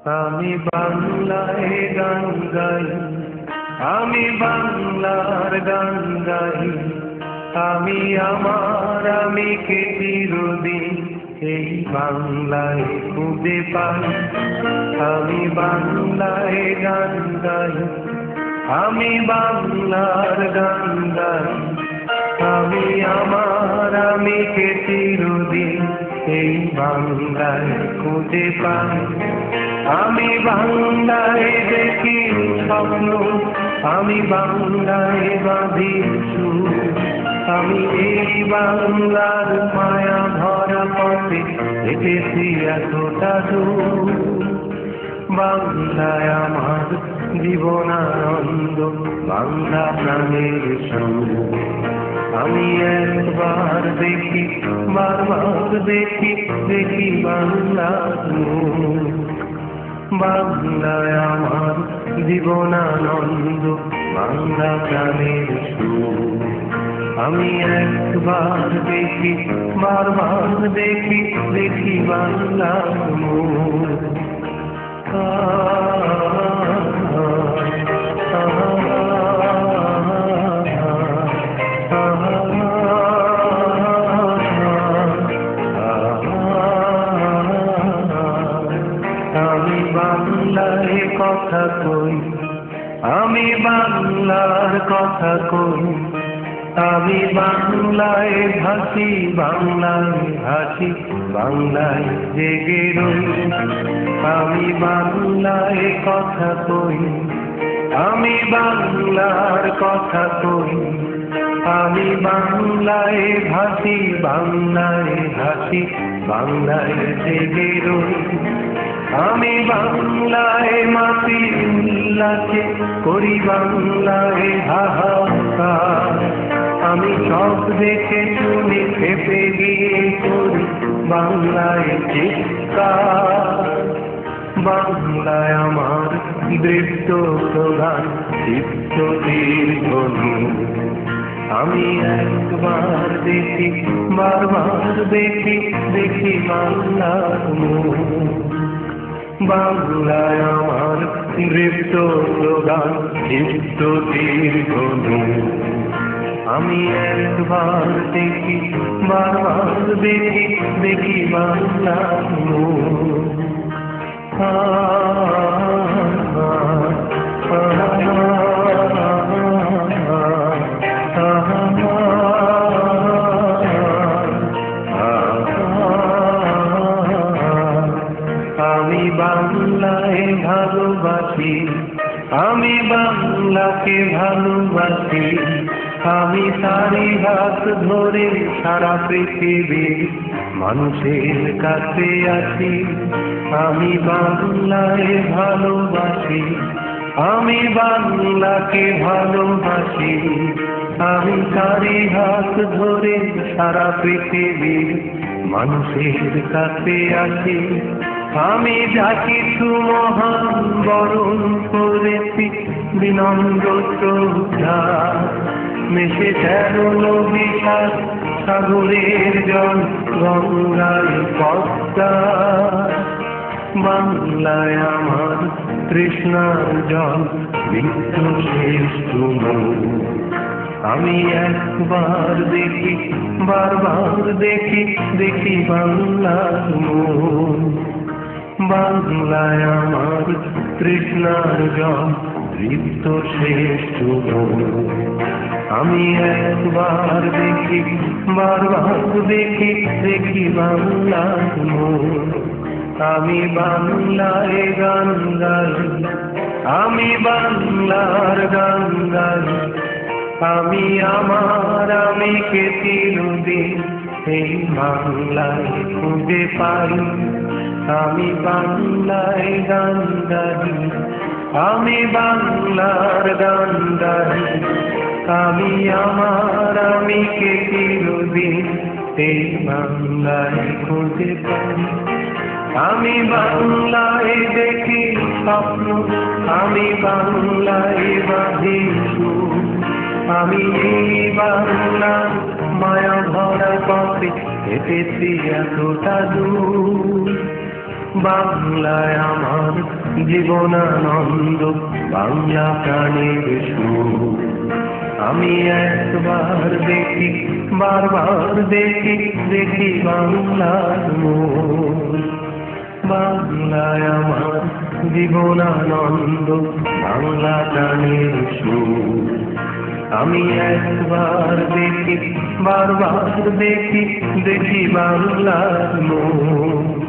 আমি বাংলায় গান গাই, আমি বাংলার গান গাই, আমি আমার আমিকে চিরদিন এই বাংলায় খুঁজে পাই। আমি বাংলায় গান গাই, আমি বাংলার গান গাই, আমি আমার আমিকে চিরদিন এই বাংলায় খুঁজে পাই। আমি বাংলায় দেখি স্বপ্ন, আমি বাংলায় বাঁধি সুর, আমি এই বাংলার মায়া ভরা পথে হেঁটেছি এতটা দূর। বাংলায় আমার জীবনানন্দ, বাংলা প্রাণের সুর। আমি একবার দেখি, বারবার দেখি, দেখি বাংলার মুখ। বাংলায় আমার জীবনানন্দ, বাংলা প্রাণের সুর। আমি একবার দেখি, বারবার দেখি, দেখি বাংলার মুখ। আমি বাংলার কথা কই, আমি বাংলার কথা কই, আমি বাংলায় ভাসি, বাংলায় হাসি, বাংলায় জেগে রই। আমি বাংলায় কথা কই, আমি বাংলার কথা কই, আমি বাংলায় ভাসি, বাংলায় হাসি, বাংলায় জেগে রই। আমি বাংলায় মাটি উল্লাসে করি, বাংলায় হাহাকার। আমি সব দেখে শুনে খেপে গিয়ে করি বাংলায় চিৎকার। বাংলায় আমার দৃপ্ত প্রধান চিত্ত দীর্ঘনু। আমি একবার দেখি, বারবার দেখি, দেখি বাংলার মুখ। বাংলায় আমার দৃপ্ত প্রধান চিত্ত দীর্ঘনু। আমি একবার দেখি, বারবার দেখি, দেখি বাংলার মুখ। আমি বাংলায় ভালোবাসি, আমি বাংলাকে ভালোবাসি, আমি তারি হাত ধরে সারা পৃথিবীর মানুষের কাছে আছি। আমি বাংলায় ভালোবাসি, আমি বাংলাকে ভালোবাসি, আমি তারি হাত ধরে সারা পৃথিবীর মানুষের কাছে আছি। আমি যা কিছু মহান বরণ করেছি বিনম্র শ্রদ্ধা, মেশে তেরো বিশাল সাগরের জল গঙ্গায় পদ্মা। বাংলায় আমার তৃষ্ণার জল বিদ্যু শেষ তুমু। আমি একবার দেখি, বারবার দেখি, দেখি বাংলার মুখ। বাংলায় আমার তৃষ্ণার জল তৃপ্ত শেষ তুমু। আমি একবার দেখি, বারবার দেখি, দেখি বাংলার মুখ। আমি বাংলায় গান গাই, আমি বাংলার গান গাই, আমি আমার আমিকে চিরদিন এই বাংলায় খুঁজে পাই। আমি বাংলায় গান গাই, আমি বাংলার গান গাই, আমি আমার আমিকে চিরদিন এই বাংলায় খুঁজে পাই। আমি বাংলায় দেখি স্বপ্ন, আমি বাংলায় বাঁধি সুর, আমি এই বাংলার মায়া ভরা পথে হেঁটেছি এতটা দূর। বাংলায় আমার জীবনানন্দ, বাংলা প্রাণের সুর। আমি একবার দেখি, বারবার দেখি, দেখি বাংলার মোর। বাংলায় আমার জীবনানন্দ, বাংলা প্রাণের সুর। আমি একবার দেখি, বারবার দেখি, দেখি বাংলার মোর।